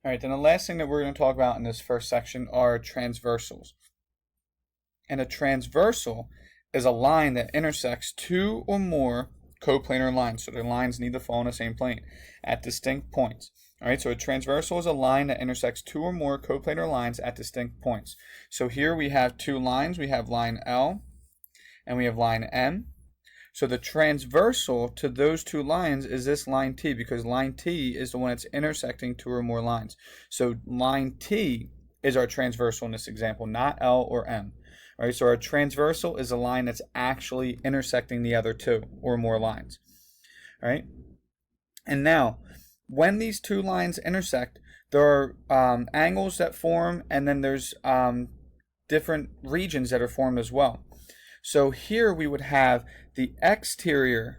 All right, then the last thing that we're going to talk about in this first section are transversals. And a transversal is a line that intersects two or more coplanar lines. So the lines need to fall on the same plane at distinct points. All right, so a transversal is a line that intersects two or more coplanar lines at distinct points. So here we have two lines. We have line L and we have line M. So the transversal to those two lines is this line T, because line T is the one that's intersecting two or more lines. So line T is our transversal in this example, not L or M. All right, so our transversal is a line that's actually intersecting the other two or more lines. All right, and now when these two lines intersect, there are angles that form, and then there's different regions that are formed as well. So here we would have the exterior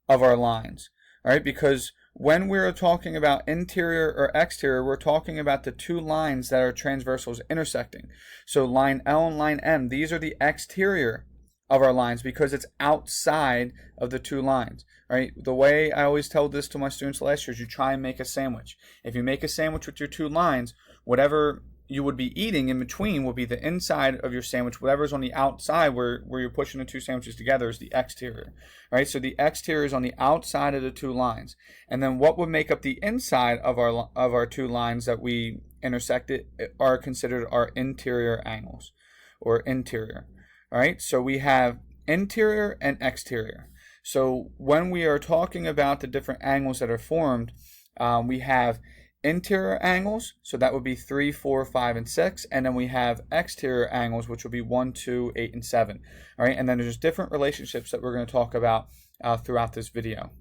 of our lines, all right, because when we're talking about interior or exterior, we're talking about the two lines that are transversals intersecting. So line L and line M, these are the exterior of our lines because it's outside of the two lines. All right, the way I always tell this to my students last year is you try and make a sandwich. If you make a sandwich with your two lines, whatever you would be eating in between will be the inside of your sandwich. Whatever's on the outside where you're pushing the two sandwiches together is the exterior. Right? So the exterior is on the outside of the two lines. And then what would make up the inside of our two lines that we intersected are considered our interior angles or interior. All right? So we have interior and exterior. So when we are talking about the different angles that are formed, we have interior angles, so that would be 3, 4, 5, and 6, and then we have exterior angles, which would be 1, 2, 8, and 7. All right, and then there's different relationships that we're going to talk about throughout this video. All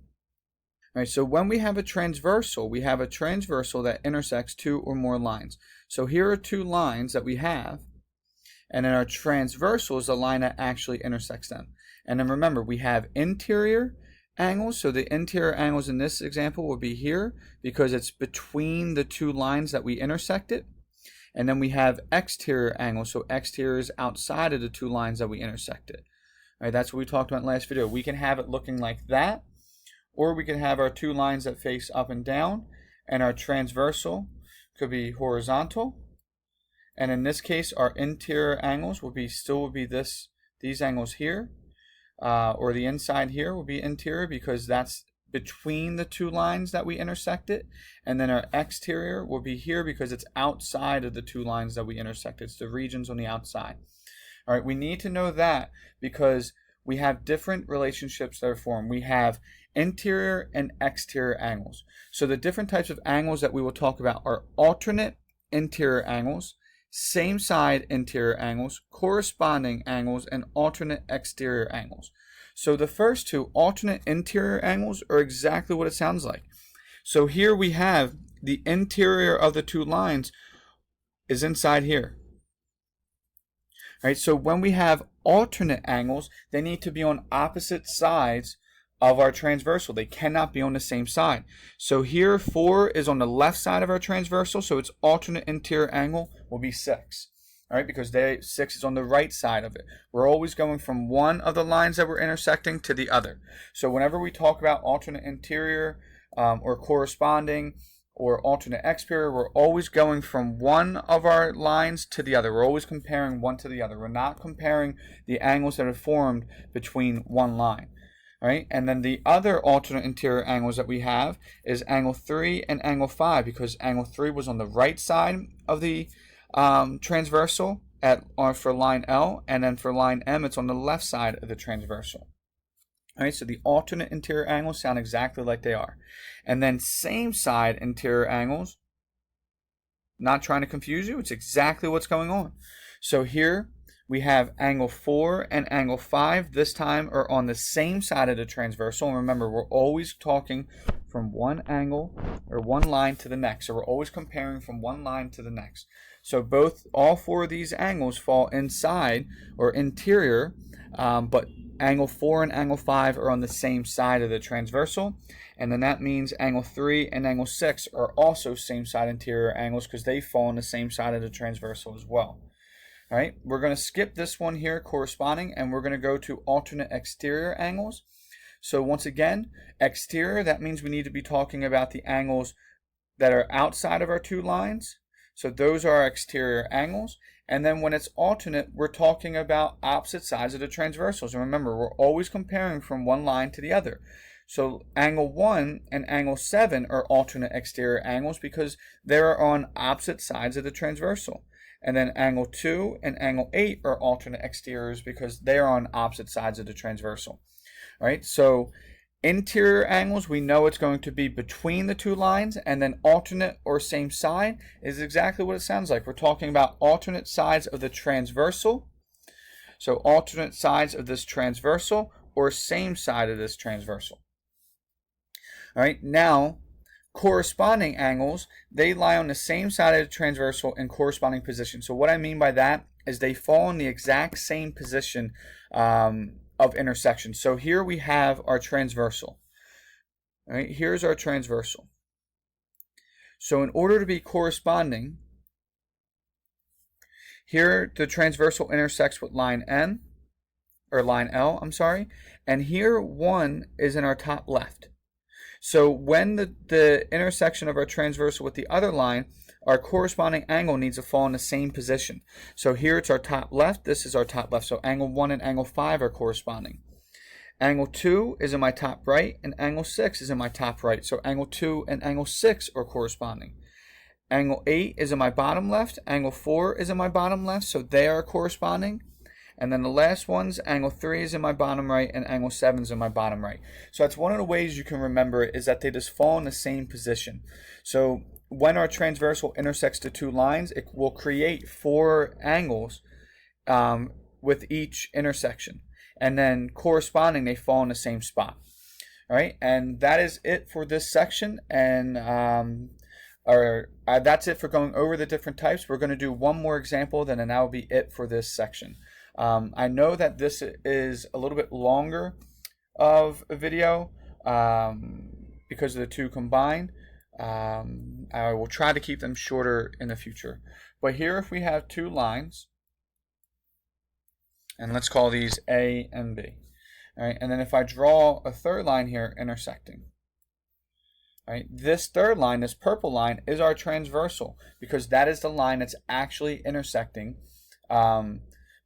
right, so when we have a transversal that intersects two or more lines. So here are two lines that we have, and then our transversal is a line that actually intersects them. And then remember, we have interior angles. So the interior angles in this example will be here because it's between the two lines that we intersected. And then we have exterior angles. So exterior is outside of the two lines that we intersected. All right, that's what we talked about in the last video. We can have it looking like that, or we can have our two lines that face up and down, and our transversal could be horizontal. And in this case, our interior angles will be these angles here. Or the inside here will be interior because that's between the two lines that we intersected. And then our exterior will be here because it's outside of the two lines that we intersected. It's the regions on the outside. All right, we need to know that because we have different relationships that are formed. We have interior and exterior angles. So the different types of angles that we will talk about are alternate interior angles, same side interior angles, corresponding angles, and alternate exterior angles. So the first two, alternate interior angles, are exactly what it sounds like. So here we have the interior of the two lines is inside here. All right, so when we have alternate angles, they need to be on opposite sides of our transversal. They cannot be on the same side. So here 4 is on the left side of our transversal, so its alternate interior angle will be 6. All right, because 6 is on the right side of it. We're always going from one of the lines that we're intersecting to the other. So whenever we talk about alternate interior or corresponding or alternate exterior, we're always going from one of our lines to the other. We're always comparing one to the other. We're not comparing the angles that are formed between one line. All right, and then the other alternate interior angles that we have is angle 3 and angle 5, because angle 3 was on the right side of the transversal for line L, and then for line M, it's on the left side of the transversal. All right, so the alternate interior angles sound exactly like they are. And then same side interior angles, not trying to confuse you, it's exactly what's going on. So here we have angle 4 and angle 5 this time are on the same side of the transversal. And remember, we're always talking from one angle or one line to the next. So we're always comparing from one line to the next. So all 4 of these angles fall inside or interior, but angle 4 and angle 5 are on the same side of the transversal. And then that means angle 3 and angle 6 are also same side interior angles because they fall on the same side of the transversal as well. All right, we're going to skip this one here, corresponding, and we're going to go to alternate exterior angles. So once again, exterior, that means we need to be talking about the angles that are outside of our two lines. So those are our exterior angles. And then when it's alternate, we're talking about opposite sides of the transversals. And remember, we're always comparing from one line to the other. So angle 1 and angle 7 are alternate exterior angles because they're on opposite sides of the transversal. And then angle 2 and angle 8 are alternate exteriors because they're on opposite sides of the transversal. All right, so interior angles, we know it's going to be between the two lines, and then alternate or same side is exactly what it sounds like. We're talking about alternate sides of the transversal. So alternate sides of this transversal or same side of this transversal. All right, now corresponding angles, they lie on the same side of the transversal in corresponding position. So what I mean by that is they fall in the exact same position of intersection. So here we have our transversal. All right, here's our transversal. So in order to be corresponding, here the transversal intersects with line N, or line L, I'm sorry, and here 1 is in our top left. So when the intersection of our transversal with the other line, our corresponding angle needs to fall in the same position. So here it's our top left, this is our top left. So angle 1 and angle 5 are corresponding. Angle 2 is in my top right, and angle 6 is in my top right. So angle 2 and angle 6 are corresponding. Angle 8 is in my bottom left, angle 4 is in my bottom left, so they are corresponding. And then the last one's angle 3 is in my bottom right and angle 7 is in my bottom right. So that's one of the ways you can remember it, is that they just fall in the same position. So when our transversal intersects the two lines, it will create 4 angles with each intersection. And then corresponding, they fall in the same spot. All right, and that is it for this section. And that's it for going over the different types. We're going to do one more example, then and that will be it for this section. I know that this is a little bit longer of a video because of the two combined. I will try to keep them shorter in the future. But here if we have two lines, and let's call these A and B. All right, and then if I draw a third line here intersecting, all right, this third line, this purple line, is our transversal because that is the line that's actually intersecting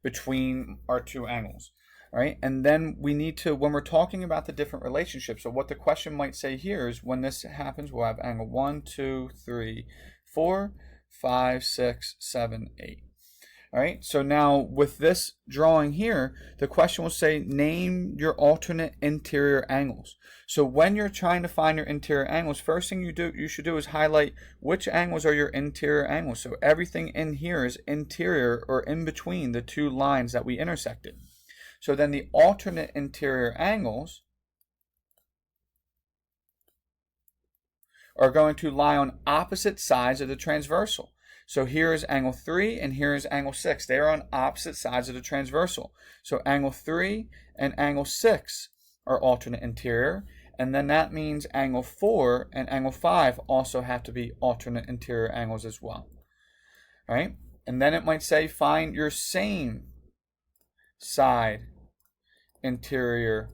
between our two angles. All right, and then we need to, when we're talking about the different relationships, so what the question might say here is when this happens, we'll have angle 1, 2, 3, 4, 5, 6, 7, 8. All right, so now with this drawing here, the question will say name your alternate interior angles. So when you're trying to find your interior angles, first thing you should do is highlight which angles are your interior angles. So everything in here is interior or in between the two lines that we intersected. So then the alternate interior angles are going to lie on opposite sides of the transversal. So here is angle 3 and here is angle 6. They are on opposite sides of the transversal. So angle 3 and angle 6 are alternate interior. And then that means angle 4 and angle 5 also have to be alternate interior angles as well. All right? And then it might say find your same side interior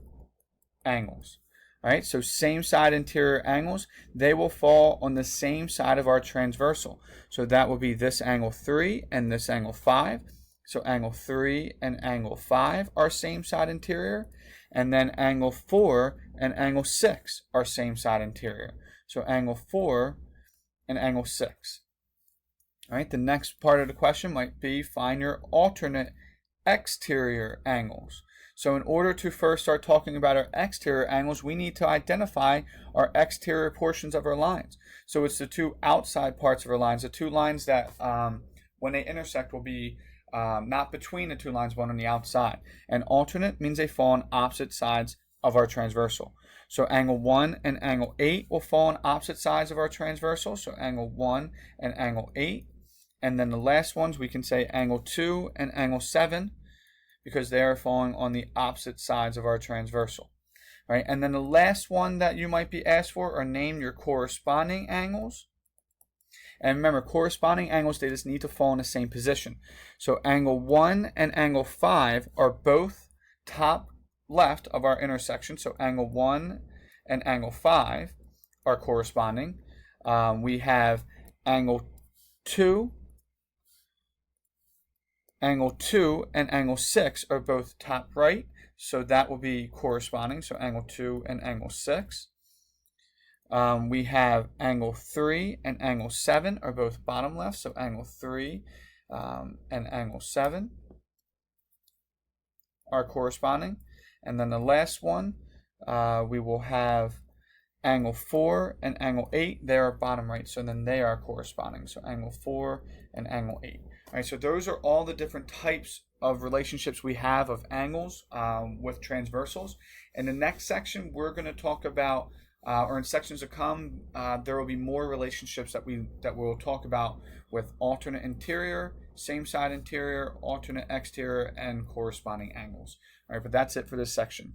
angles. All right, so same side interior angles, they will fall on the same side of our transversal. So that will be this angle 3 and this angle 5. So angle 3 and angle 5 are same side interior. And then angle 4 and angle 6 are same side interior. So angle 4 and angle 6. All right, the next part of the question might be find your alternate exterior angles. So in order to first start talking about our exterior angles, we need to identify our exterior portions of our lines. So it's the two outside parts of our lines, the two lines that when they intersect will be not between the two lines, but on the outside. And alternate means they fall on opposite sides of our transversal. So angle 1 and angle 8 will fall on opposite sides of our transversal. So angle 1 and angle 8. And then the last ones we can say angle 2 and angle 7. Because they are falling on the opposite sides of our transversal. Right? And then the last one that you might be asked for are name your corresponding angles. And remember, corresponding angles, they just need to fall in the same position. So angle 1 and angle 5 are both top left of our intersection. So angle 1 and angle 5 are corresponding. We have angle 2. Angle 2 and angle 6 are both top right, so that will be corresponding. So angle 2 and angle 6. We have angle 3 and angle 7 are both bottom left, so angle 3 and angle 7 are corresponding. And then the last one, we will have angle 4 and angle 8. They are bottom right, so then they are corresponding. So angle 4 and angle 8. All right, so those are all the different types of relationships we have of angles with transversals. In the next section, we're going to talk about, or in sections to come, there will be more relationships that we'll talk about with alternate interior, same side interior, alternate exterior, and corresponding angles. All right, but that's it for this section.